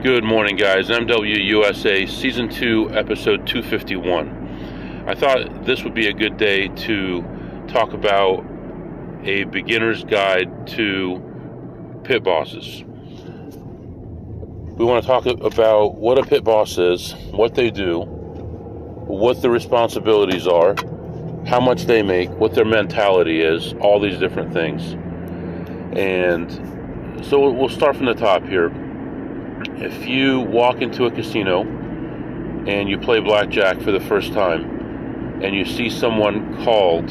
Good morning, guys. MWUSA Season 2, Episode 251. I thought this would be a good day to talk about a beginner's guide to pit bosses. We want to talk about what a pit boss is, what they do, what the responsibilities are, how much they make, what their mentality is, all these different things. And so we'll start from the top here. If you walk into a casino and you play blackjack for the first time and you see someone called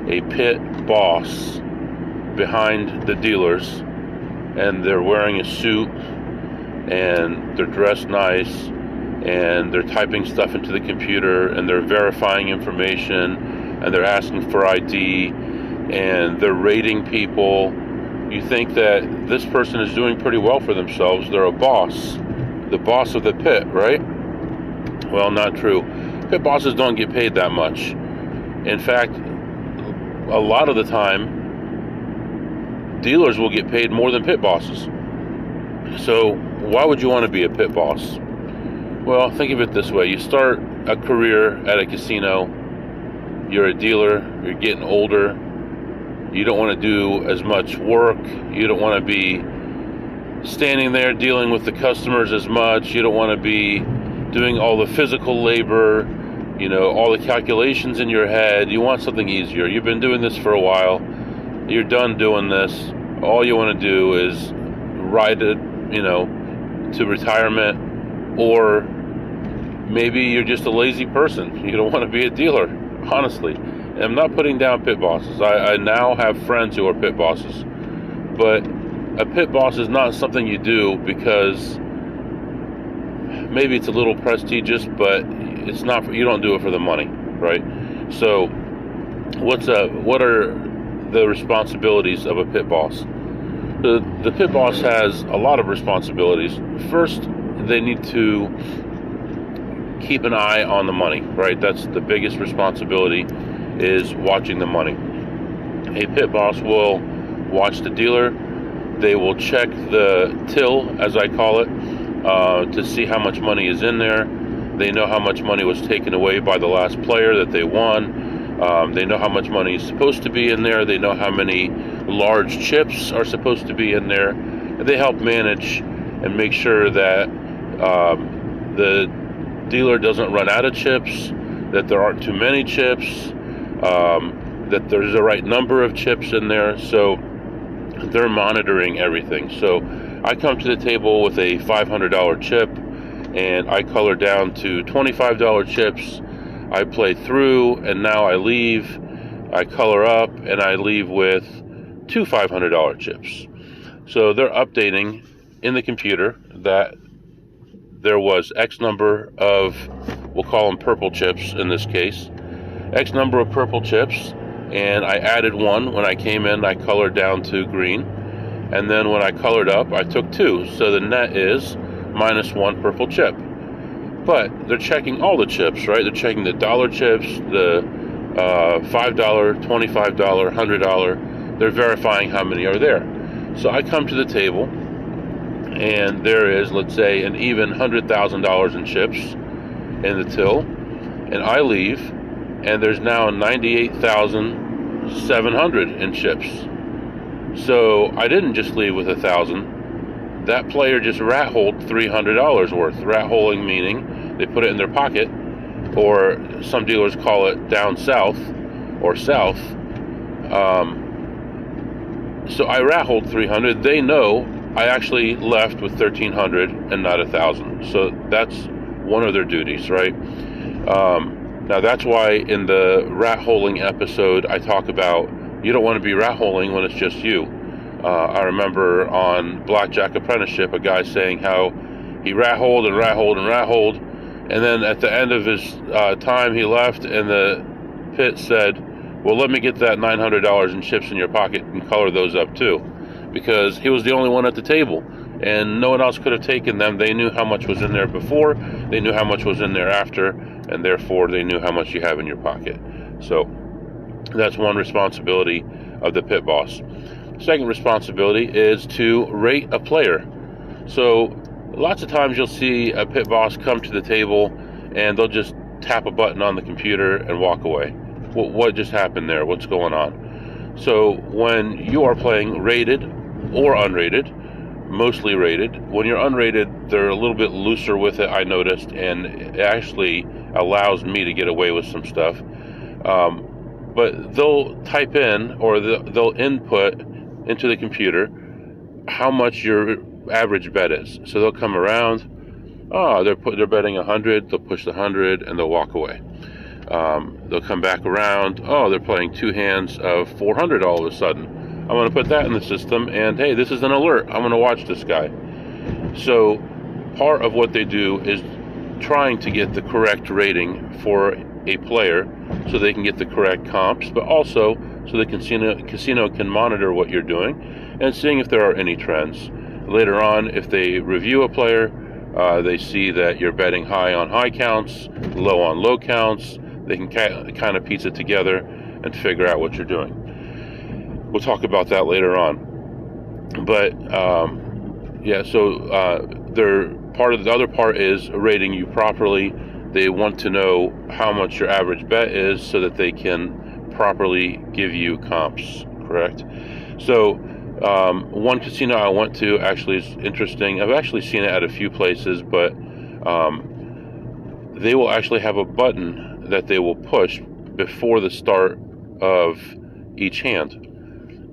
a pit boss behind the dealers and they're wearing a suit and they're dressed nice and they're typing stuff into the computer and they're verifying information and they're asking for ID and they're rating people, you think that this person is doing pretty well for themselves. They're a boss, the boss of the pit, right? Well, not true. Pit bosses don't get paid that much. In fact, a lot of the time, dealers will get paid more than pit bosses. So why would you want to be a pit boss? Well, think of it this way. You start a career at a casino. You're a dealer. You're getting older. You don't want to do as much work. You don't want to be standing there dealing with the customers as much. You don't want to be doing all the physical labor, all the calculations in your head. You want something easier. You've been doing this for a while. You're done doing this. All you want to do is ride it, to retirement, or maybe you're just a lazy person. You don't want to be a dealer, honestly. I'm not putting down pit bosses. I now have friends who are pit bosses. But a pit boss is not something you do because maybe it's a little prestigious, but it's not. You don't do it for the money, right? So what are the responsibilities of a pit boss? The pit boss has a lot of responsibilities. First, they need to keep an eye on the money, right? That's the biggest responsibility, is watching the money. A pit boss will watch the dealer. They will check the till, as I call it, to see how much money is in there. They know how much money was taken away by the last player that they won. They know how much money is supposed to be in there. They know how many large chips are supposed to be in there. They help manage and make sure that the dealer doesn't run out of chips, that there aren't too many chips, that there's the right number of chips in there. So they're monitoring everything. So I come to the table with a $500 chip and I color down to $25 chips. I play through and now I leave. I color up and I leave with two $500 chips. So they're updating in the computer that there was X number of, we'll call them purple chips in this case, X number of purple chips, and I added one. When I came in, I colored down to green, and then when I colored up, I took two, so the net is minus one purple chip. But they're checking all the chips, right? They're checking the dollar chips, the $5, $25, $100. They're verifying how many are there. So I come to the table, and there is, let's say, an even $100,000 in chips in the till, and I leave, and there's now 98,700 in chips. So I didn't just leave with 1,000. That player just rat-holed $300 worth. Rat-holing meaning they put it in their pocket, or some dealers call it down south or south. So I rat-holed 300. They know I actually left with 1,300 and not 1,000. So that's one of their duties, right? Now that's why in the rat-holing episode I talk about you don't want to be rat-holing when it's just you. I remember on Blackjack Apprenticeship a guy saying how he rat-holed and rat-holed and rat-holed, and then at the end of his time he left and the pit said, well, let me get that $900 in chips in your pocket and color those up too, because he was the only one at the table and no one else could have taken them. They knew how much was in there before, they knew how much was in there after, and therefore they knew how much you have in your pocket. So that's one responsibility of the pit boss. Second responsibility is to rate a player. So Lots of times you'll see a pit boss come to the table and they'll just tap a button on the computer and walk away. What just happened there? What's going on? So when you are playing rated or unrated, mostly rated, when you're unrated, they're a little bit looser with it, I noticed, and it actually allows me to get away with some stuff. But they'll type in, or they'll input into the computer how much your average bet is. So they'll come around, they're betting 100, they'll push the 100 and they'll walk away. They'll come back around, they're playing 2 hands of 400 all of a sudden. I'm going to put that in the system, and hey, this is an alert. I'm going to watch this guy. So part of what they do is trying to get the correct rating for a player so they can get the correct comps, but also so the casino can monitor what you're doing and seeing if there are any trends. Later on, if they review a player, they see that you're betting high on high counts, low on low counts. They can kind of piece it together and figure out what you're doing. We'll talk about that later on. But the other part is rating you properly. They want to know how much your average bet is so that they can properly give you comps, correct? So one casino I went to actually is interesting. I've actually seen it at a few places, but they will actually have a button that they will push before the start of each hand.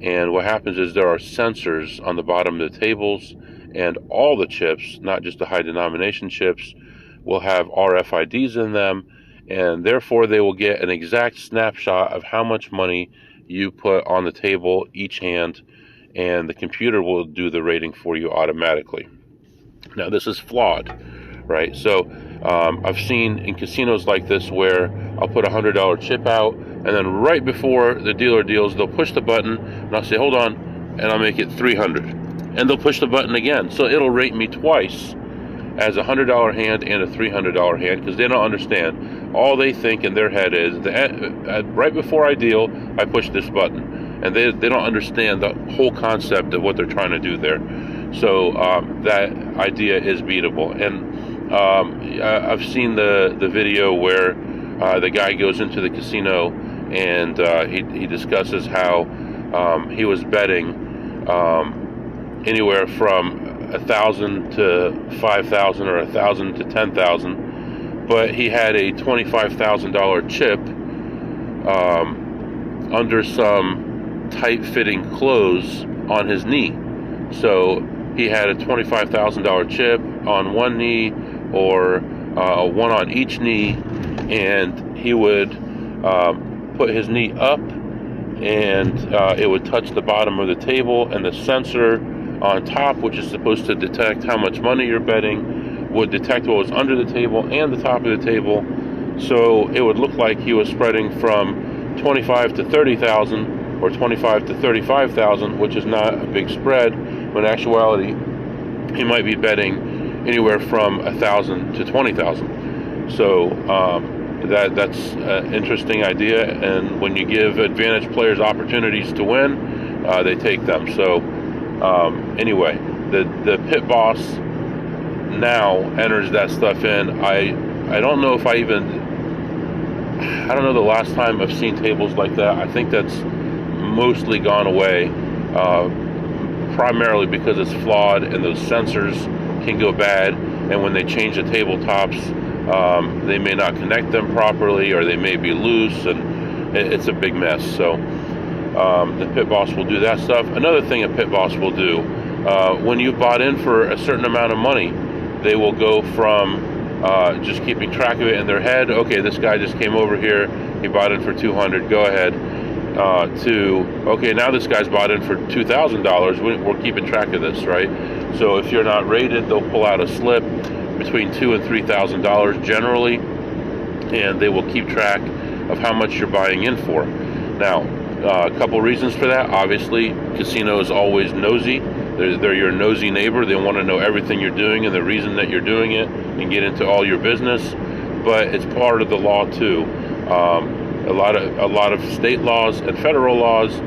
And what happens is there are sensors on the bottom of the tables, and all the chips, not just the high denomination chips, will have RFIDs in them, and therefore they will get an exact snapshot of how much money you put on the table each hand, and the computer will do the rating for you automatically. Now this is flawed, right? So I've seen in casinos like this where I'll put a $100 chip out, and then right before the dealer deals, they'll push the button, and I'll say, hold on, and I'll make it 300. And they'll push the button again. So it'll rate me twice as a $100 hand and a $300 hand, because they don't understand. All they think in their head is, right before I deal, I push this button. And they don't understand the whole concept of what they're trying to do there. So that idea is beatable. And I've seen the video where the guy goes into the casino and he discusses how he was betting anywhere from 1,000 to 5,000 or 1,000 to 10,000, but he had a $25,000 chip under some tight-fitting clothes on his knee. So he had a $25,000 chip on one knee, or one on each knee, and he would put his knee up, and it would touch the bottom of the table, and the sensor on top, which is supposed to detect how much money you're betting, would detect what was under the table and the top of the table. So it would look like he was spreading from 25 to 30,000 or 25 to 35,000, which is not a big spread, when in actuality he might be betting anywhere from 1,000 to 20,000. So that's an interesting idea, and when you give advantage players opportunities to win, they take them. So anyway, the pit boss now enters that stuff in. I don't know if I don't know the last time I've seen tables like that. I think that's mostly gone away, primarily because it's flawed and those sensors can go bad, and when they change the tabletops, they may not connect them properly, or they may be loose, and it's a big mess. So the pit boss will do that stuff. Another thing a pit boss will do, when you bought in for a certain amount of money, they will go from just keeping track of it in their head. Okay, this guy just came over here, he bought in for 200, go ahead, to, okay, now this guy's bought in for $2,000, we're keeping track of this, right? So if you're not rated, they'll pull out a slip between $2,000 and $3,000 generally, and they will keep track of how much you're buying in for. Now, a couple reasons for that. Obviously, casino is always nosy. They're your nosy neighbor. They want to know everything you're doing and the reason that you're doing it, and get into all your business. But it's part of the law too. A lot of state laws and federal laws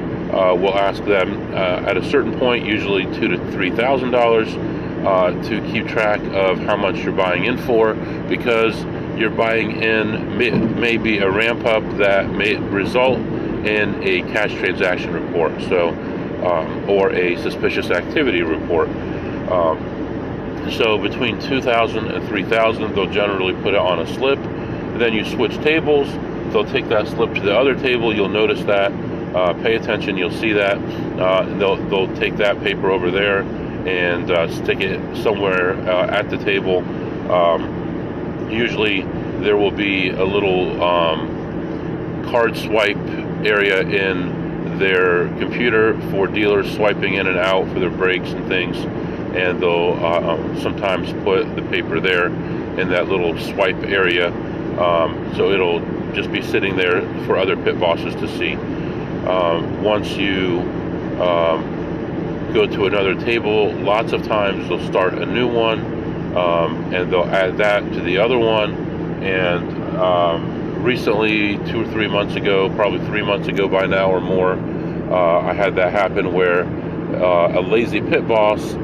will ask them at a certain point, usually $2,000 to $3,000, to keep track of how much you're buying in for, because you're buying in maybe a ramp up that may result in a cash transaction report, so or a suspicious activity report. So between 2,000 and 3,000, they'll generally put it on a slip. Then you switch tables. They'll take that slip to the other table. You'll notice that. Pay attention. You'll see that. They'll take that paper over there and stick it somewhere at the table. Usually there will be a little card swipe area in their computer for dealers swiping in and out for their brakes and things. And they'll sometimes put the paper there in that little swipe area, so it'll just be sitting there for other pit bosses to see. Once you go to another table, lots of times they'll start a new one, and they'll add that to the other one. And recently, 2 or 3 months ago, probably 3 months ago by now or more, I had that happen where a lazy pit boss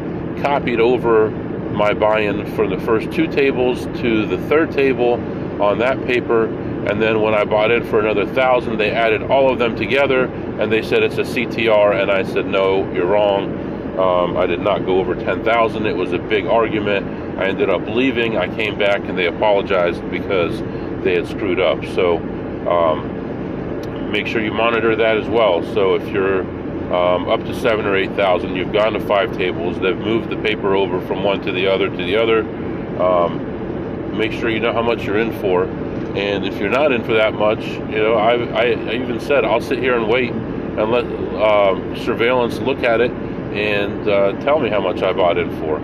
copied over my buy-in from the first 2 tables to the 3rd table on that paper, and then when I bought in for another 1,000, they added all of them together, and they said it's a CTR, and I said, no, you're wrong. I did not go over 10,000. It was a big argument. I ended up leaving. I came back, and they apologized because they had screwed up. So make sure you monitor that as well. So if you're up to 7,000 or 8,000, you've gone to 5 tables, they've moved the paper over from one to the other, make sure you know how much you're in for. And if you're not in for that much, I even said I'll sit here and wait and let surveillance look at it and tell me how much I bought in for.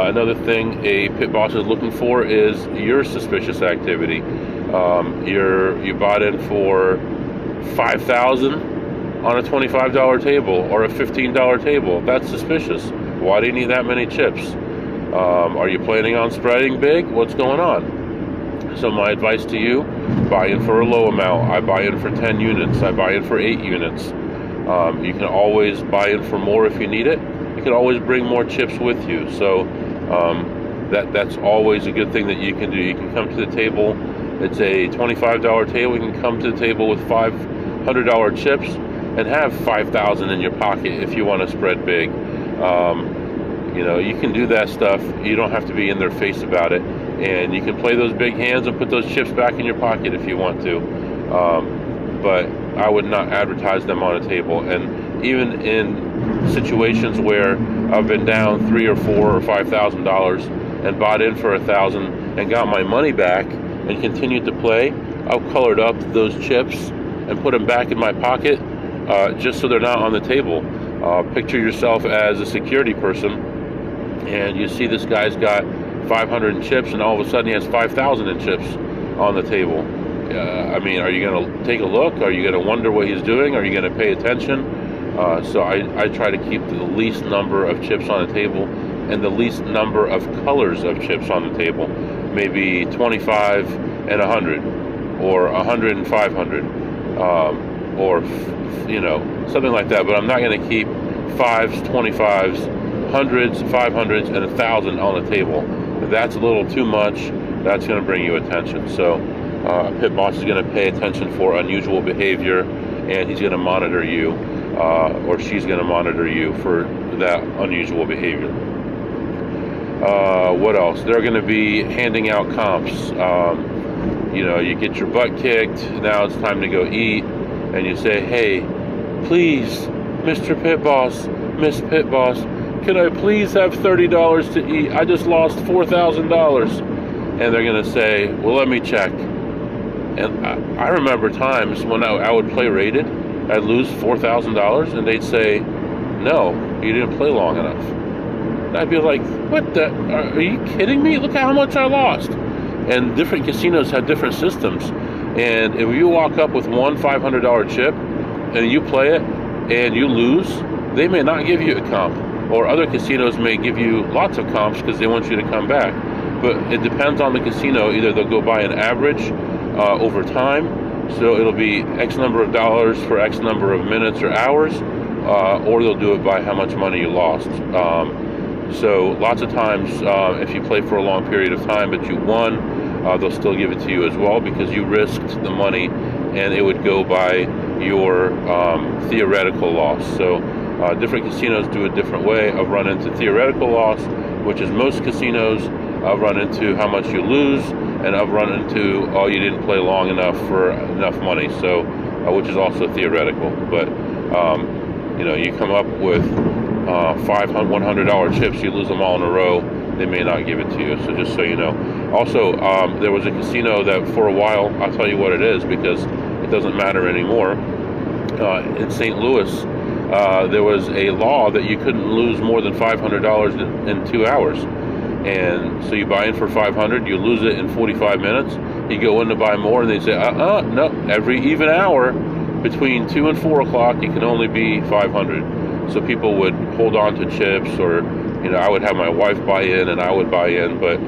Another thing a pit boss is looking for is your suspicious activity. You bought in for 5,000 on a $25 table or a $15 table. That's suspicious. Why do you need that many chips? Are you planning on spreading big? What's going on? So my advice to you, buy in for a low amount. I buy in for 10 units. I buy in for 8 units. You can always buy in for more if you need it. You can always bring more chips with you. So that's always a good thing that you can do. You can come to the table. It's a $25 table. You can come to the table with $500 chips and have 5,000 in your pocket if you want to spread big. You can do that stuff. You don't have to be in their face about it, and you can play those big hands and put those chips back in your pocket if you want to. But I would not advertise them on a table. And even in situations where I've been down $3,000 or $4,000 or $5,000 and bought in for 1,000 and got my money back and continued to play, I've colored up those chips and put them back in my pocket, just so they're not on the table. Picture yourself as a security person, and you see this guy's got 500 in chips, and all of a sudden he has 5,000 in chips on the table. Are you going to take a look? Are you going to wonder what he's doing? Are you going to pay attention? So I try to keep the least number of chips on the table and the least number of colors of chips on the table. Maybe 25 and 100, or 100 and 500, or something like that. But I'm not going to keep 5s, 25s, 100s, 500s, and 1,000 on the table. If that's a little too much, that's going to bring you attention. So a pit boss is going to pay attention for unusual behavior, and he's going to monitor you, or she's going to monitor you for that unusual behavior. What else? They're going to be handing out comps. You get your butt kicked, now it's time to go eat, and you say, hey, please, Mr. Pit Boss, Miss Pit Boss, can I please have $30 to eat? I just lost $4,000. And they're going to say, well, let me check. And I remember times when I would play rated, I'd lose $4,000, and they'd say, no, you didn't play long enough. And I'd be like, what the? Are you kidding me? Look at how much I lost. And different casinos have different systems. And if you walk up with one $500 chip and you play it and you lose, they may not give you a comp. Or other casinos may give you lots of comps because they want you to come back. But it depends on the casino. Either they'll go by an average over time, so it'll be X number of dollars for X number of minutes or hours, or they'll do it by how much money you lost. So lots of times, if you play for a long period of time but you won, they'll still give it to you as well, because you risked the money and it would go by your theoretical loss. So different casinos do a different way. I've run into theoretical loss, which is most casinos. I've run into how much you lose, and I've run into, oh, you didn't play long enough for enough money, so which is also theoretical. But you come up with $100 chips, you lose them all in a row, they may not give it to you. So just so you know. Also, there was a casino that for a while, I'll tell you what it is because it doesn't matter anymore. In St. Louis, there was a law that you couldn't lose more than $500 in 2 hours. And so you buy in for $500, you lose it in 45 minutes. You go in to buy more, and they say, no, every even hour between 2 and 4 o'clock, it can only be $500. So people would hold on to chips, or I would have my wife buy in and I would buy in, but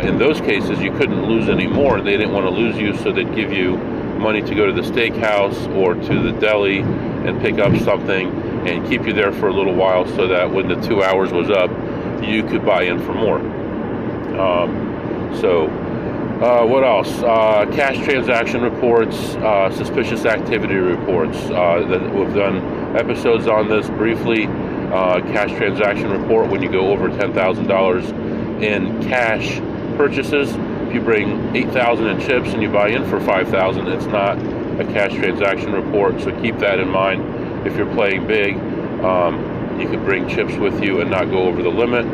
in those cases you couldn't lose any more. They didn't want to lose you, so they'd give you money to go to the steakhouse or to the deli and pick up something and keep you there for a little while, so that when the 2 hours was up, you could buy in for more. What else? Cash transaction reports, suspicious activity reports. That we've done episodes on this briefly. Cash transaction report, when you go over $10,000 in cash purchases. If you bring $8,000 in chips and you buy in for $5,000, it's not a cash transaction report. So keep that in mind. If you're playing big, you could bring chips with you and not go over the limit.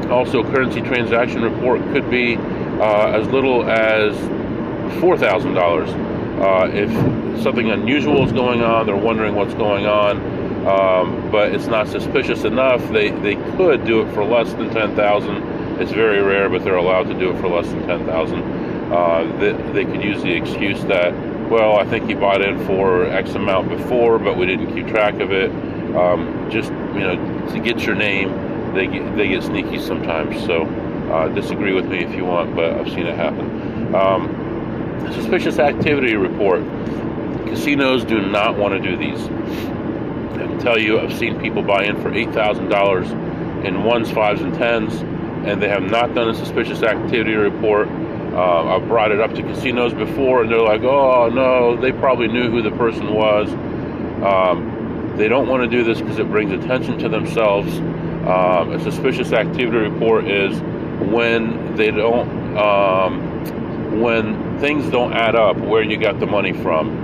Also, currency transaction report could be as little as $4,000. If something unusual is going on, they're wondering what's going on, but it's not suspicious enough, they could do it for less than $10,000. It's very rare, but they're allowed to do it for less than $10,000. They could use the excuse that, well, I think you bought in for X amount before, but we didn't keep track of it. Just to get your name, they get sneaky sometimes. So disagree with me if you want, but I've seen it happen. Suspicious activity report. Casinos do not want to do these. I can tell you, I've seen people buy in for $8,000 in ones, fives, and tens, and they have not done a suspicious activity report. I've brought it up to casinos before, and they're like, oh no, they probably knew who the person was. They don't want to do this because it brings attention to themselves. A suspicious activity report is when they don't, when things don't add up, where you got the money from.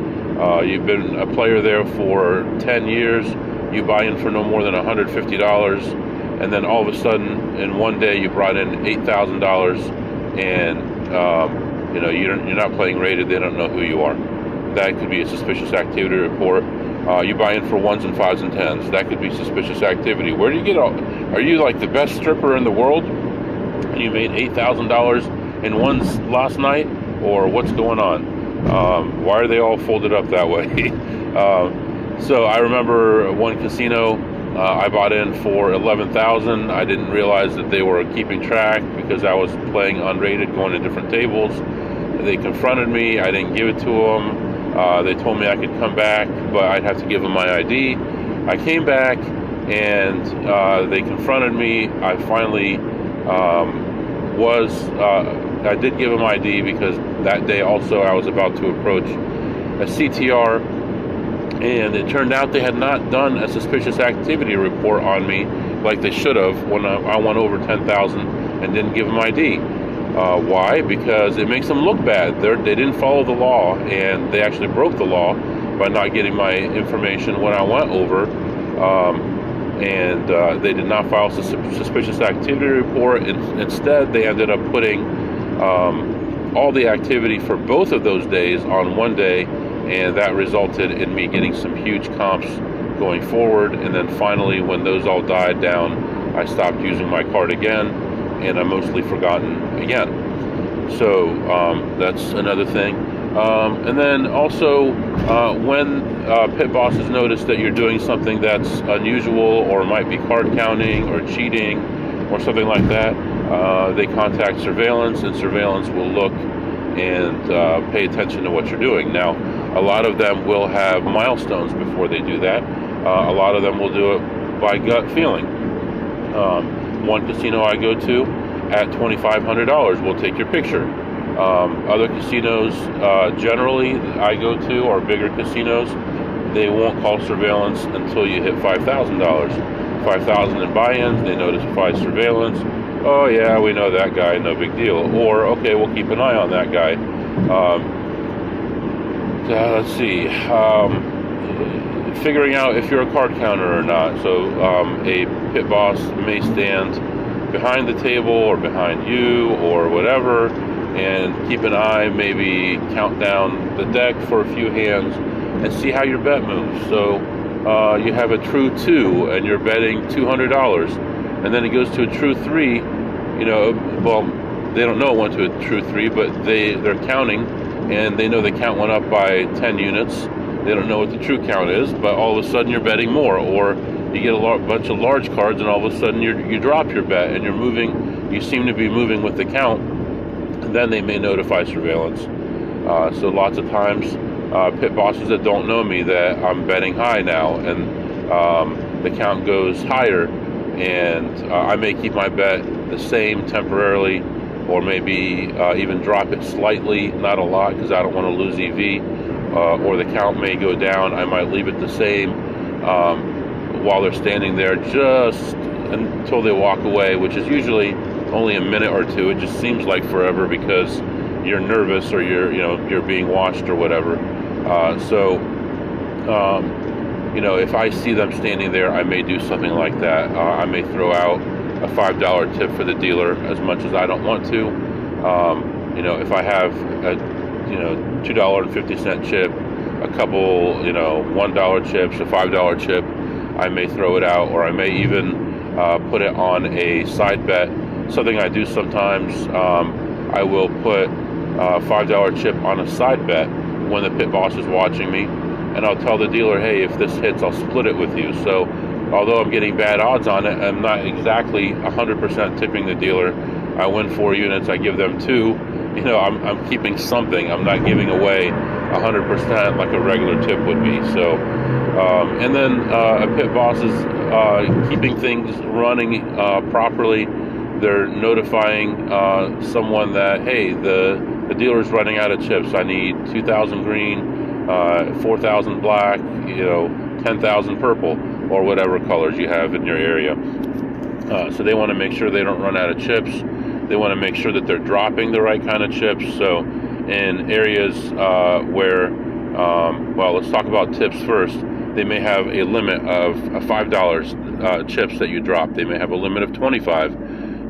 You've been a player there for 10 years, you buy in for no more than $150, and then all of a sudden, in one day, you brought in $8,000, and you're not playing rated, they don't know who you are. That could be a suspicious activity report. You buy in for ones and fives and tens. That could be suspicious activity. Where do you get all? Are you like the best stripper in the world? You made $8,000 in ones last night, or what's going on? Why are they all folded up that way? So I remember one casino, I bought in for $11,000. I didn't realize that they were keeping track because I was playing unrated, going to different tables. They confronted me. I didn't give it to them. They told me I could come back, but I'd have to give them my ID. I came back, and they confronted me. I finally I did give them ID because that day also I was about to approach a CTR, and it turned out they had not done a suspicious activity report on me like they should have when I won over $10,000 and didn't give them ID. Why? Because it makes them look bad. They didn't follow the law, and they actually broke the law by not getting my information when I went over. And they did not file a suspicious activity report. Instead, they ended up putting all the activity for both of those days on one day, and that resulted in me getting some huge comps going forward. And then finally, when those all died down, I stopped using my card again, and I'm mostly forgotten again. So that's another thing. And then also, when pit bosses notice that you're doing something that's unusual or might be card counting or cheating or something like that, they contact surveillance, and surveillance will look and pay attention to what you're doing. Now, a lot of them will have milestones before they do that. A lot of them will do it by gut feeling. One casino I go to, at $2,500, will take your picture. Other casinos, generally I go to, or bigger casinos, they won't call surveillance until you hit $5,000. $5,000 in buy-ins, they notify surveillance. Oh yeah, we know that guy, no big deal. Or, okay, we'll keep an eye on that guy. Let's see. Figuring out if you're a card counter or not. So a pit boss may stand behind the table or behind you or whatever, and keep an eye, maybe count down the deck for a few hands and see how your bet moves. So you have a true 2 and you're betting $200, and then it goes to a true 3. Well, they don't know it went to a true 3, but they're counting, and they know the count went up by 10 units. They don't know what the true count is, but all of a sudden you're betting more, or you get a bunch of large cards, and all of a sudden you drop your bet, and you're moving. You seem to be moving with the count, and then they may notify surveillance. So lots of times, pit bosses that don't know me, that I'm betting high now, and the count goes higher, and I may keep my bet the same temporarily, or maybe even drop it slightly, not a lot, because I don't want to lose EV. Or the count may go down. I might leave it the same while they're standing there, just until they walk away, which is usually only a minute or two. It just seems like forever because you're nervous, or you're being watched or whatever. If I see them standing there, I may do something like that. I may throw out a $5 tip for the dealer, as much as I don't want to. If I have a $2.50 chip, a couple, $1 chips, a $5 chip, I may throw it out, or I may even put it on a side bet. Something I do sometimes, I will put a $5 chip on a side bet when the pit boss is watching me, and I'll tell the dealer, hey, if this hits, I'll split it with you. So although I'm getting bad odds on it, I'm not exactly 100% tipping the dealer. I win 4 units, I give them 2. I'm keeping something. I'm not giving away 100% like a regular tip would be. So, and then a pit boss is keeping things running properly. They're notifying someone that, hey, the dealer's running out of chips. I need 2,000 green, 4,000 black, 10,000 purple, or whatever colors you have in your area. So they want to make sure they don't run out of chips. They want to make sure that they're dropping the right kind of chips. So in areas where, let's talk about tips first. They may have a limit of $5 chips that you drop. They may have a limit of 25.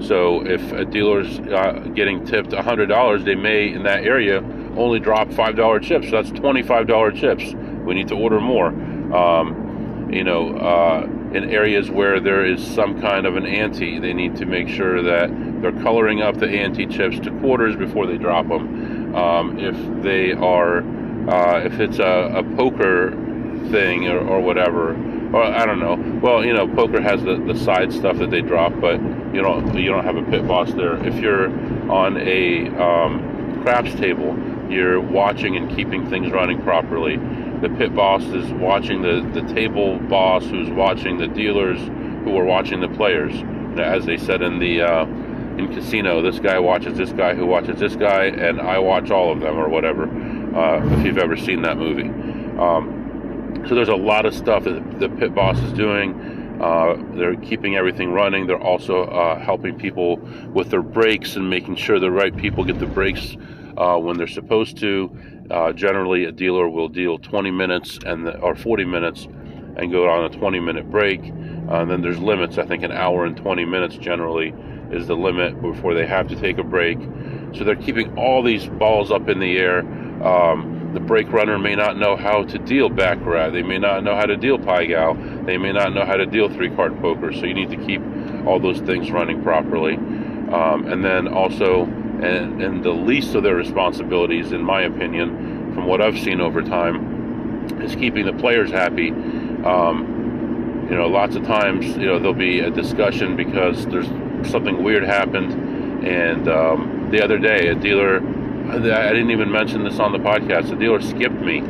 So if a dealer's getting tipped $100, they may, in that area, only drop $5 chips. So that's $25 chips. We need to order more. In areas where there is some kind of an ante, they need to make sure that they're coloring up the ante chips to quarters before they drop them. If it's a poker thing or whatever, or I don't know. Well, poker has the side stuff that they drop, but you don't have a pit boss there. If you're on a craps table, you're watching and keeping things running properly. The pit boss is watching the table boss, who's watching the dealers, who are watching the players. As they said in casino, this guy watches this guy, who watches this guy, and I watch all of them, or whatever. If you've ever seen that movie, so there's a lot of stuff that the pit boss is doing. They're keeping everything running. They're also helping people with their breaks and making sure the right people get the breaks when they're supposed to. Generally, a dealer will deal 20 minutes or 40 minutes and go on a 20-minute break. And then there's limits. I think an hour and 20 minutes generally is the limit before they have to take a break. So they're keeping all these balls up in the air. The break runner may not know how to deal baccarat. They may not know how to deal Pai Gow. They may not know how to deal 3-card poker. So you need to keep all those things running properly. And then also, and the least of their responsibilities, in my opinion, from what I've seen over time, is keeping the players happy. Lots of times, there'll be a discussion because there's something weird happened. And the other day, a dealer, I didn't even mention this on the podcast, a dealer skipped me.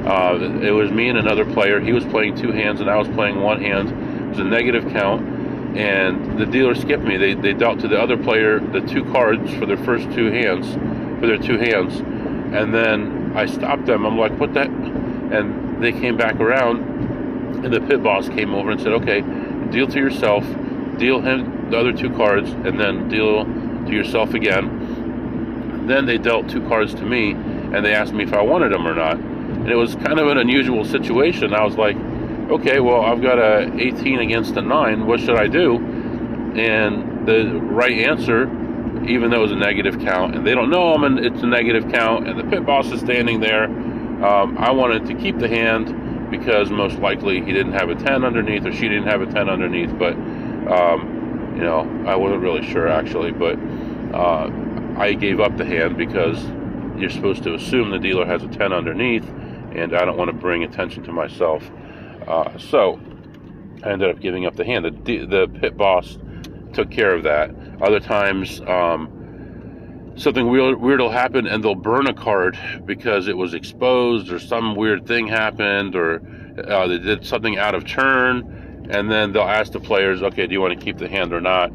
It was me and another player. He was playing two hands, and I was playing one hand. It was a negative count, and the dealer skipped me. They dealt to the other player the two cards for their first two hands, and then I stopped them. I'm like, what that? And they came back around, and the pit boss came over and said, okay, deal to yourself, deal him the other two cards, and then deal to yourself again. Then they dealt two cards to me, and they asked me if I wanted them or not. And it was kind of an unusual situation. I was like, okay, well, I've got a 18 against a 9. What should I do? And the right answer, even though it was a negative count, and they don't know him, and it's a negative count, and the pit boss is standing there, I wanted to keep the hand because most likely he didn't have a 10 underneath, or she didn't have a 10 underneath, but, I wasn't really sure, actually, but I gave up the hand because you're supposed to assume the dealer has a 10 underneath, and I don't want to bring attention to myself. So I ended up giving up the hand. The pit boss took care of that. Other times, something weird will happen, and they'll burn a card because it was exposed, or some weird thing happened, or they did something out of turn, and then they'll ask the players, okay, do you want to keep the hand or not?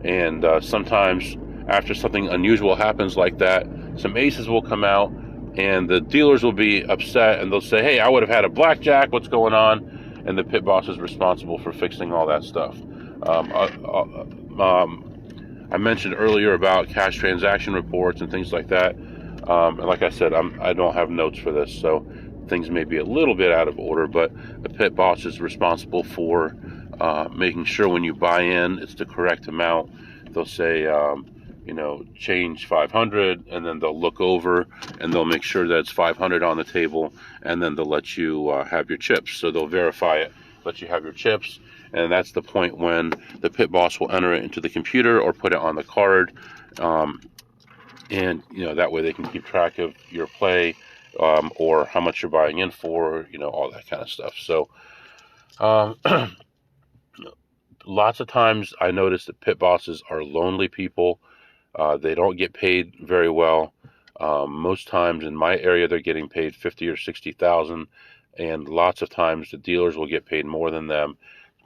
And sometimes after something unusual happens like that, some aces will come out, and the dealers will be upset, and they'll say, hey, I would have had a blackjack, what's going on? And the pit boss is responsible for fixing all that stuff. I mentioned earlier about cash transaction reports and things like that. And like I said, I don't have notes for this, so things may be a little bit out of order, but the pit boss is responsible for making sure when you buy in, it's the correct amount. They'll say, change 500, and then they'll look over and they'll make sure that it's 500 on the table, and then they'll let you have your chips. So they'll verify it, let you have your chips, and that's the point when the pit boss will enter it into the computer or put it on the card, and that way they can keep track of your play, or how much you're buying in for, all that kind of stuff. So lots of times I notice that pit bosses are lonely people. They don't get paid very well. Most times in my area, they're getting paid 50 or 60,000, and lots of times the dealers will get paid more than them.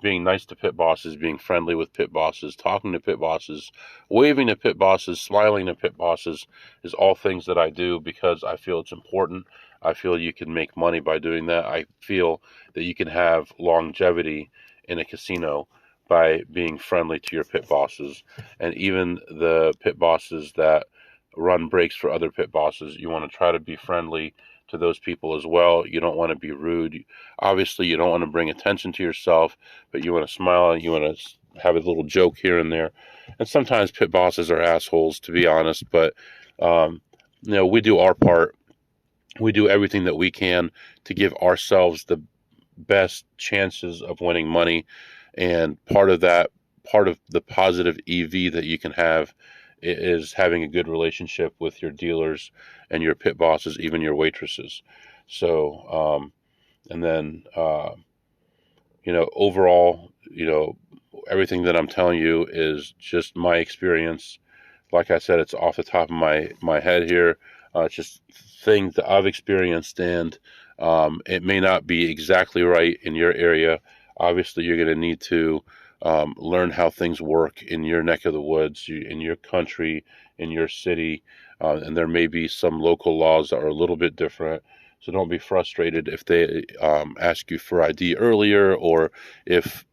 Being nice to pit bosses, being friendly with pit bosses, talking to pit bosses, waving to pit bosses, smiling to pit bosses is all things that I do because I feel it's important. I feel you can make money by doing that. I feel that you can have longevity in a casino by being friendly to your pit bosses. And even the pit bosses that run breaks for other pit bosses, you want to try to be friendly to those people as well. You don't want to be rude. Obviously, you don't want to bring attention to yourself, but you want to smile and you want to have a little joke here and there. And sometimes pit bosses are assholes, to be honest, but we do our part. We do everything that we can to give ourselves the best chances of winning money. And part of the positive EV that you can have is having a good relationship with your dealers and your pit bosses, even your waitresses. So, and then, overall, everything that I'm telling you is just my experience. Like I said, it's off the top of my head here. It's just things that I've experienced, and it may not be exactly right in your area. Obviously, you're going to need to learn how things work in your neck of the woods, in your country, in your city, and there may be some local laws that are a little bit different. So don't be frustrated if they ask you for ID earlier, or if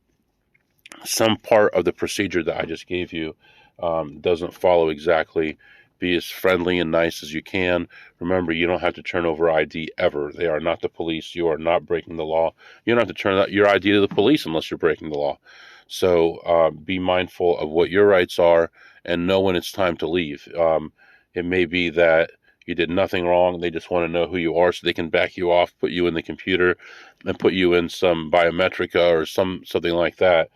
some part of the procedure that I just gave you doesn't follow exactly. Be as friendly and nice as you can. Remember, you don't have to turn over ID ever. They are not the police. You are not breaking the law. You don't have to turn your ID to the police unless you're breaking the law. So be mindful of what your rights are and know when it's time to leave. It may be that you did nothing wrong. They just want to know who you are so they can back you off, put you in the computer, and put you in some biometrica or something like that.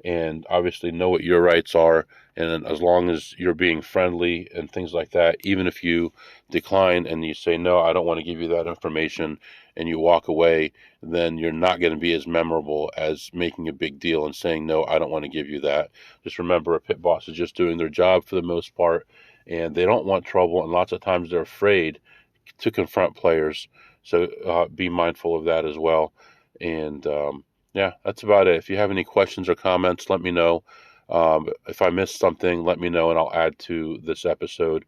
And obviously know what your rights are. And as long as you're being friendly and things like that, even if you decline and you say, no, I don't want to give you that information, and you walk away, then you're not going to be as memorable as making a big deal and saying, no, I don't want to give you that. Just remember, a pit boss is just doing their job for the most part, and they don't want trouble. And lots of times they're afraid to confront players. So be mindful of that as well. And yeah, that's about it. If you have any questions or comments, let me know. If I missed something, let me know and I'll add to this episode.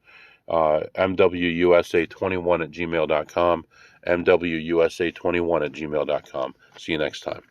MWUSA21 at gmail.com, MWUSA21 at gmail.com. See you next time.